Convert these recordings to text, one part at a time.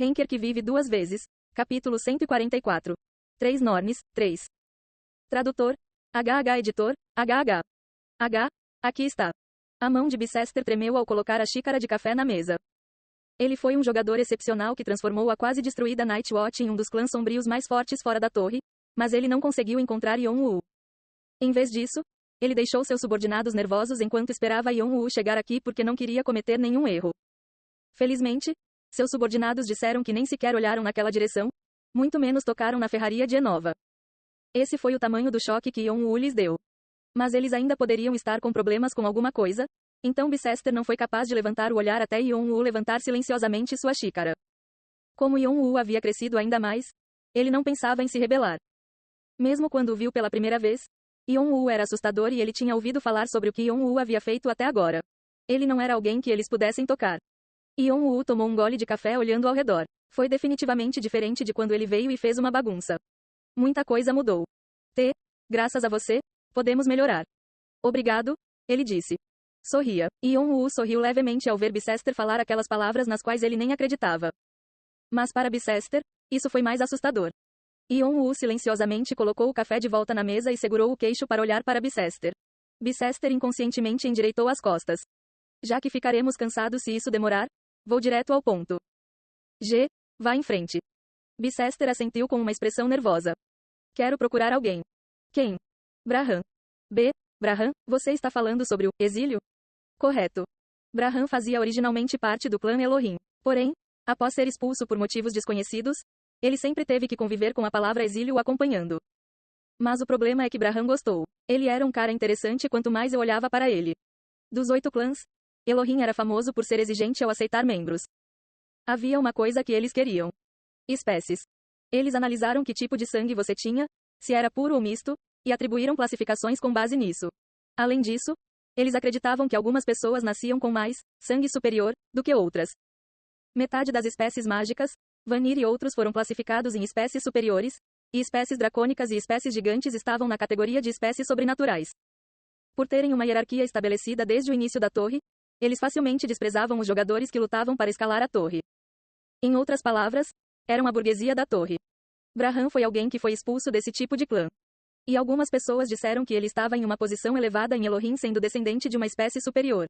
Henker que vive duas vezes. Capítulo 144. 3 Nornes, 3. Tradutor. HH Editor. HH. Aqui está. A mão de Bicester tremeu ao colocar a xícara de café na mesa. Ele foi um jogador excepcional que transformou a quase destruída Nightwatch em um dos clãs sombrios mais fortes fora da torre, mas ele não conseguiu encontrar Yon-Woo. Em vez disso, ele deixou seus subordinados nervosos enquanto esperava Yon-Woo chegar aqui porque não queria cometer nenhum erro. Felizmente, seus subordinados disseram que nem sequer olharam naquela direção, muito menos tocaram na ferraria de Enova. Esse foi o tamanho do choque que Yon-Woo lhes deu. Mas eles ainda poderiam estar com problemas com alguma coisa, então Bicester não foi capaz de levantar o olhar até Yon-Woo levantar silenciosamente sua xícara. Como Yon-Woo havia crescido ainda mais, ele não pensava em se rebelar. Mesmo quando o viu pela primeira vez, Yon-Woo era assustador e ele tinha ouvido falar sobre o que Yon-Woo havia feito até agora. Ele não era alguém que eles pudessem tocar. Yon-Woo tomou um gole de café olhando ao redor. Foi definitivamente diferente de quando ele veio e fez uma bagunça. Muita coisa mudou. Graças a você, podemos melhorar. Obrigado, ele disse. Sorria. Yon-Woo sorriu levemente ao ver Bicester falar aquelas palavras nas quais ele nem acreditava. Mas para Bicester, isso foi mais assustador. Yon-Woo silenciosamente colocou o café de volta na mesa e segurou o queixo para olhar para Bicester. Bicester inconscientemente endireitou as costas. Já que ficaremos cansados se isso demorar, vou direto ao ponto. Vá em frente. Bicester assentiu com uma expressão nervosa. Quero procurar alguém. Quem? Braham. Braham, você está falando sobre o exílio? Correto. Braham fazia originalmente parte do clã Elohim. Porém, após ser expulso por motivos desconhecidos, ele sempre teve que conviver com a palavra exílio o acompanhando. Mas o problema é que Braham gostou. Ele era um cara interessante quanto mais eu olhava para ele. Dos 8 clãs, Elohim era famoso por ser exigente ao aceitar membros. Havia uma coisa que eles queriam. Espécies. Eles analisaram que tipo de sangue você tinha, se era puro ou misto, e atribuíram classificações com base nisso. Além disso, eles acreditavam que algumas pessoas nasciam com mais sangue superior do que outras. Metade das espécies mágicas, Vanir e outros foram classificados em espécies superiores, e espécies dracônicas e espécies gigantes estavam na categoria de espécies sobrenaturais. Por terem uma hierarquia estabelecida desde o início da torre, eles facilmente desprezavam os jogadores que lutavam para escalar a torre. Em outras palavras, eram a burguesia da torre. Braham foi alguém que foi expulso desse tipo de clã. E algumas pessoas disseram que ele estava em uma posição elevada em Elohim sendo descendente de uma espécie superior.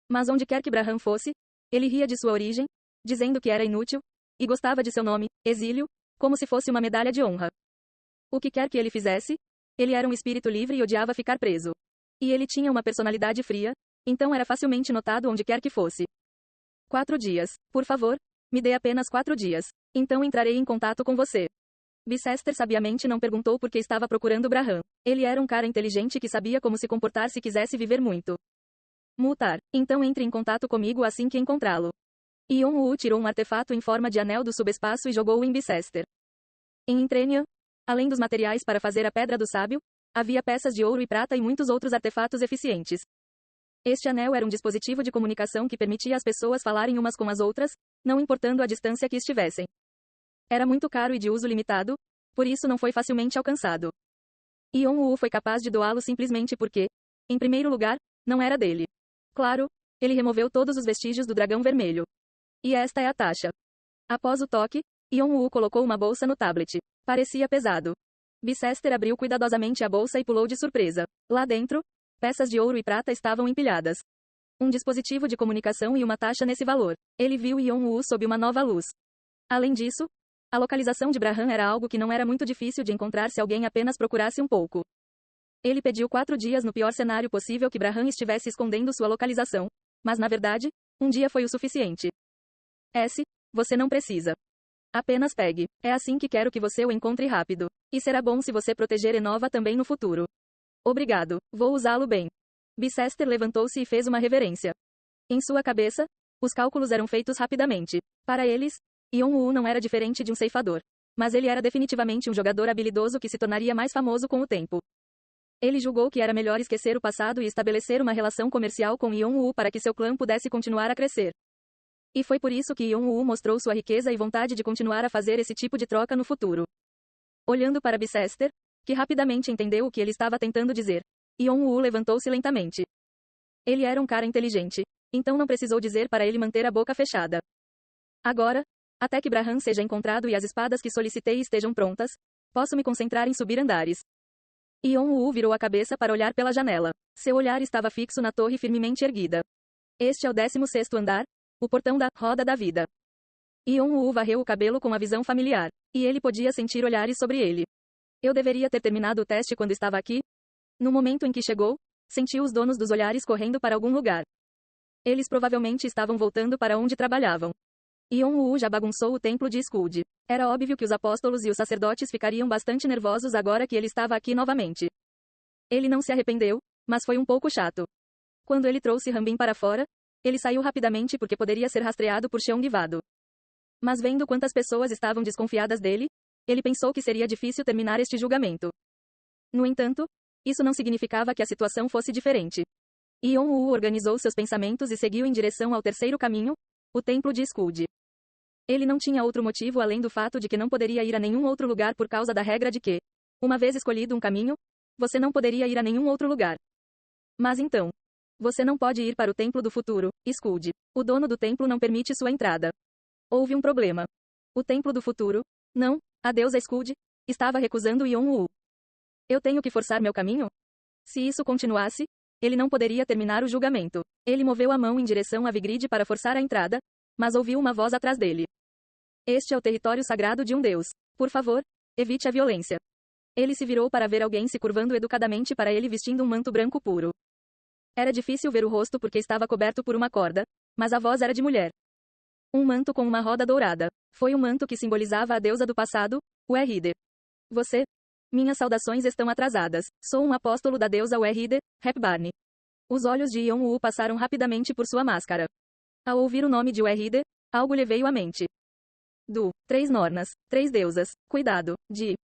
Mas onde quer que Braham fosse, ele ria de sua origem, dizendo que era inútil, e gostava de seu nome, exílio, como se fosse uma medalha de honra. O que quer que ele fizesse, ele era um espírito livre e odiava ficar preso. E ele tinha uma personalidade fria, então era facilmente notado onde quer que fosse. 4 dias. Por favor, me dê apenas 4 dias. Então entrarei em contato com você. Bicester sabiamente não perguntou por que estava procurando Braham. Ele era um cara inteligente que sabia como se comportar se quisesse viver muito. Mutar. Então entre em contato comigo assim que encontrá-lo. Yon-Woo tirou um artefato em forma de anel do subespaço e jogou-o em Bicester. Em Intrenian, além dos materiais para fazer a Pedra do Sábio, havia peças de ouro e prata e muitos outros artefatos eficientes. Este anel era um dispositivo de comunicação que permitia às pessoas falarem umas com as outras, não importando a distância que estivessem. Era muito caro e de uso limitado, por isso não foi facilmente alcançado. Yon-Woo foi capaz de doá-lo simplesmente porque, em primeiro lugar, não era dele. Claro, ele removeu todos os vestígios do dragão vermelho. E esta é a taxa. Após o toque, Yon-Woo colocou uma bolsa no tablet. Parecia pesado. Bicester abriu cuidadosamente a bolsa e pulou de surpresa. Lá dentro, peças de ouro e prata estavam empilhadas. Um dispositivo de comunicação e uma taxa nesse valor. Ele viu Yon-Woo sob uma nova luz. Além disso, a localização de Braham era algo que não era muito difícil de encontrar se alguém apenas procurasse um pouco. Ele pediu 4 dias no pior cenário possível que Braham estivesse escondendo sua localização, mas na verdade, um dia foi o suficiente. Você não precisa. Apenas pegue. É assim que quero que você o encontre rápido. E será bom se você proteger Enova também no futuro. Obrigado, vou usá-lo bem. Bicester levantou-se e fez uma reverência. Em sua cabeça, os cálculos eram feitos rapidamente. Para eles, Yon-Woo não era diferente de um ceifador. Mas ele era definitivamente um jogador habilidoso que se tornaria mais famoso com o tempo. Ele julgou que era melhor esquecer o passado e estabelecer uma relação comercial com Yon-Woo para que seu clã pudesse continuar a crescer. E foi por isso que Yon-Woo mostrou sua riqueza e vontade de continuar a fazer esse tipo de troca no futuro. Olhando para Bicester, que rapidamente entendeu o que ele estava tentando dizer, Yon-Woo levantou-se lentamente. Ele era um cara inteligente, então não precisou dizer para ele manter a boca fechada. Agora, Até que Braham seja encontrado e as espadas que solicitei estejam prontas, posso me concentrar em subir andares. Yon-woo virou a cabeça para olhar pela janela. Seu olhar estava fixo na torre firmemente erguida. Este é o 16º andar, o portão da roda da vida. Yon-woo varreu o cabelo com a visão familiar, e ele podia sentir olhares sobre ele. Eu deveria ter terminado o teste quando estava aqui? No momento em que chegou, sentiu os donos dos olhares correndo para algum lugar. Eles provavelmente estavam voltando para onde trabalhavam. Yon-woo já bagunçou o templo de Skuld. Era óbvio que os apóstolos e os sacerdotes ficariam bastante nervosos agora que ele estava aqui novamente. Ele não se arrependeu, mas foi um pouco chato. Quando ele trouxe Hanbin para fora, ele saiu rapidamente porque poderia ser rastreado por Cheong-vado. Mas vendo quantas pessoas estavam desconfiadas dele, ele pensou que seria difícil terminar este julgamento. No entanto, isso não significava que a situação fosse diferente. Yon-woo organizou seus pensamentos e seguiu em direção ao terceiro caminho, o templo de Skuld. Ele não tinha outro motivo além do fato de que não poderia ir a nenhum outro lugar por causa da regra de que, uma vez escolhido um caminho, você não poderia ir a nenhum outro lugar. Mas então, você não pode ir para o templo do futuro, Skuld. O dono do templo não permite sua entrada. Houve um problema. O templo do futuro, não, a deusa Skuld, estava recusando Yon-woo. Eu tenho que forçar meu caminho? Se isso continuasse, ele não poderia terminar o julgamento. Ele moveu a mão em direção a Vigrid para forçar a entrada, mas ouviu uma voz atrás dele. Este é o território sagrado de um deus. Por favor, evite a violência. Ele se virou para ver alguém se curvando educadamente para ele vestindo um manto branco puro. Era difícil ver o rosto porque estava coberto por uma corda, mas a voz era de mulher. Um manto com uma roda dourada. Foi um manto que simbolizava a deusa do passado, Uerhide. Você? Minhas saudações estão atrasadas. Sou um apóstolo da deusa Uerhide, Hepburn. Os olhos de Yon-woo passaram rapidamente por sua máscara. Ao ouvir o nome de Uerhide, algo lhe veio à mente. 3 Nornas, 3 deusas, cuidado,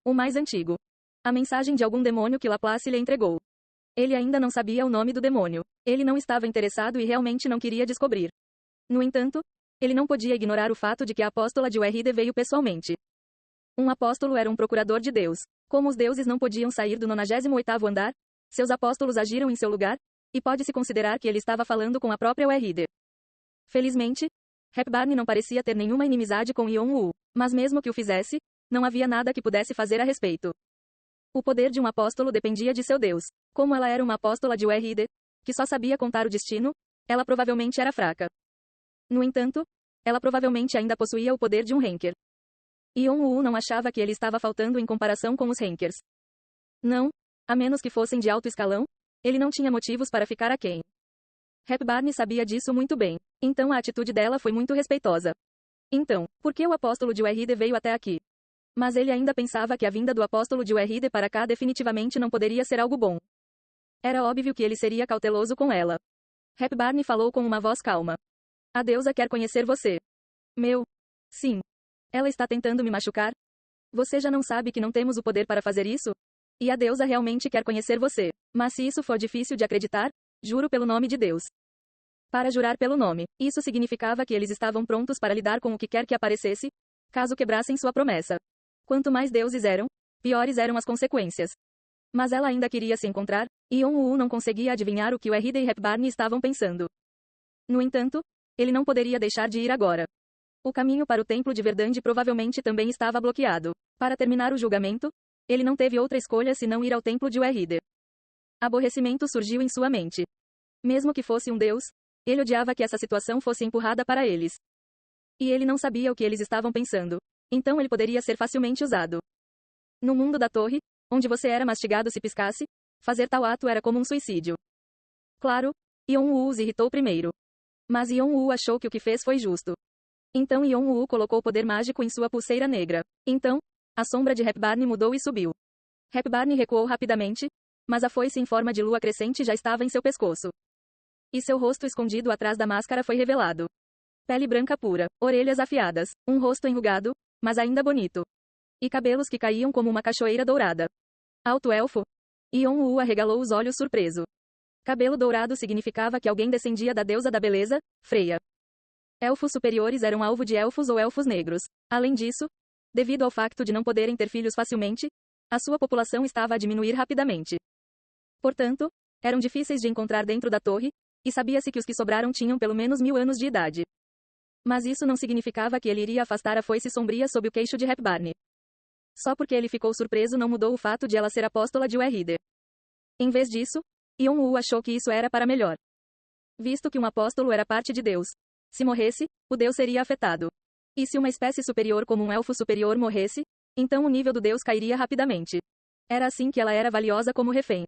o mais antigo. A mensagem de algum demônio que Laplace lhe entregou. Ele ainda não sabia o nome do demônio. Ele não estava interessado e realmente não queria descobrir. No entanto, ele não podia ignorar o fato de que a apóstola de Uerhide veio pessoalmente. Um apóstolo era um procurador de Deus. Como os deuses não podiam sair do 98º andar, seus apóstolos agiram em seu lugar, e pode-se considerar que ele estava falando com a própria Uerhide. Felizmente, Hepburn não parecia ter nenhuma inimizade com Yon-woo, mas mesmo que o fizesse, não havia nada que pudesse fazer a respeito. O poder de um apóstolo dependia de seu Deus. Como ela era uma apóstola de Uerhide, que só sabia contar o destino, ela provavelmente era fraca. No entanto, ela provavelmente ainda possuía o poder de um Henker. Yon-woo não achava que ele estava faltando em comparação com os Henkers. Não, a menos que fossem de alto escalão, ele não tinha motivos para ficar aquém. Hepburn sabia disso muito bem, então a atitude dela foi muito respeitosa. Então, por que o apóstolo de Uerhide veio até aqui? Mas ele ainda pensava que a vinda do apóstolo de Uerhide para cá definitivamente não poderia ser algo bom. Era óbvio que ele seria cauteloso com ela. Hepburn falou com uma voz calma. A deusa quer conhecer você. Sim. Ela está tentando me machucar? Você já não sabe que não temos o poder para fazer isso? E a deusa realmente quer conhecer você. Mas se isso for difícil de acreditar, juro pelo nome de Deus. Para jurar pelo nome, isso significava que eles estavam prontos para lidar com o que quer que aparecesse, caso quebrassem sua promessa. Quanto mais deuses eram, piores eram as consequências. Mas ela ainda queria se encontrar, e Yon-woo não conseguia adivinhar o que Uerhide e Hepburn estavam pensando. No entanto, ele não poderia deixar de ir agora. O caminho para o templo de Verdande provavelmente também estava bloqueado. Para terminar o julgamento, ele não teve outra escolha senão ir ao templo de Uerhide. Aborrecimento surgiu em sua mente. Mesmo que fosse um deus, ele odiava que essa situação fosse empurrada para eles. E ele não sabia o que eles estavam pensando. Então ele poderia ser facilmente usado. No mundo da torre, onde você era mastigado se piscasse, fazer tal ato era como um suicídio. Claro, Yon-woo os irritou primeiro. Mas Yon-woo achou que o que fez foi justo. Então Yon-woo colocou o poder mágico em sua pulseira negra. Então, a sombra de Hepburn mudou e subiu. Hepburn recuou rapidamente, mas a foice em forma de lua crescente já estava em seu pescoço. E seu rosto escondido atrás da máscara foi revelado. Pele branca pura, orelhas afiadas, um rosto enrugado, mas ainda bonito. E cabelos que caíam como uma cachoeira dourada. Alto elfo? Yon-woo arregalou os olhos surpreso. Cabelo dourado significava que alguém descendia da deusa da beleza, Freya. Elfos superiores eram alvo de elfos ou elfos negros. Além disso, devido ao facto de não poderem ter filhos facilmente, a sua população estava a diminuir rapidamente. Portanto, eram difíceis de encontrar dentro da torre, e sabia-se que os que sobraram tinham pelo menos 1000 anos de idade. Mas isso não significava que ele iria afastar a foice sombria sob o queixo de Hepburn. Só porque ele ficou surpreso não mudou o fato de ela ser apóstola de Uerride. Em vez disso, Yon-woo achou que isso era para melhor. Visto que um apóstolo era parte de Deus. Se morresse, o Deus seria afetado. E se uma espécie superior como um elfo superior morresse, então o nível do Deus cairia rapidamente. Era assim que ela era valiosa como refém.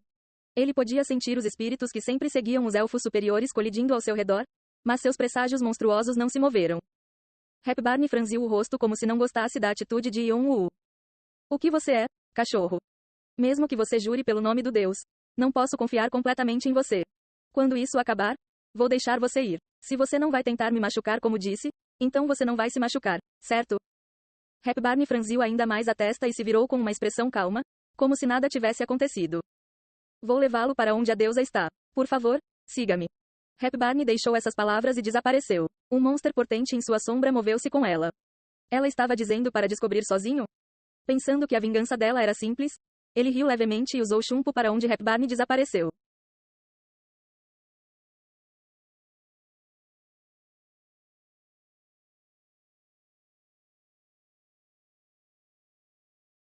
Ele podia sentir os espíritos que sempre seguiam os elfos superiores colidindo ao seu redor, mas seus presságios monstruosos não se moveram. Hepburn franziu o rosto como se não gostasse da atitude de Yon-woo. O que você é, cachorro? Mesmo que você jure pelo nome do Deus, não posso confiar completamente em você. Quando isso acabar, vou deixar você ir. Se você não vai tentar me machucar como disse, então você não vai se machucar, certo? Hepburn franziu ainda mais a testa e se virou com uma expressão calma, como se nada tivesse acontecido. Vou levá-lo para onde a deusa está. Por favor, siga-me. Hepburn deixou essas palavras e desapareceu. Um monstro portente em sua sombra moveu-se com ela. Ela estava dizendo para descobrir sozinho? Pensando que a vingança dela era simples, ele riu levemente e usou chumbo para onde Hepburn desapareceu.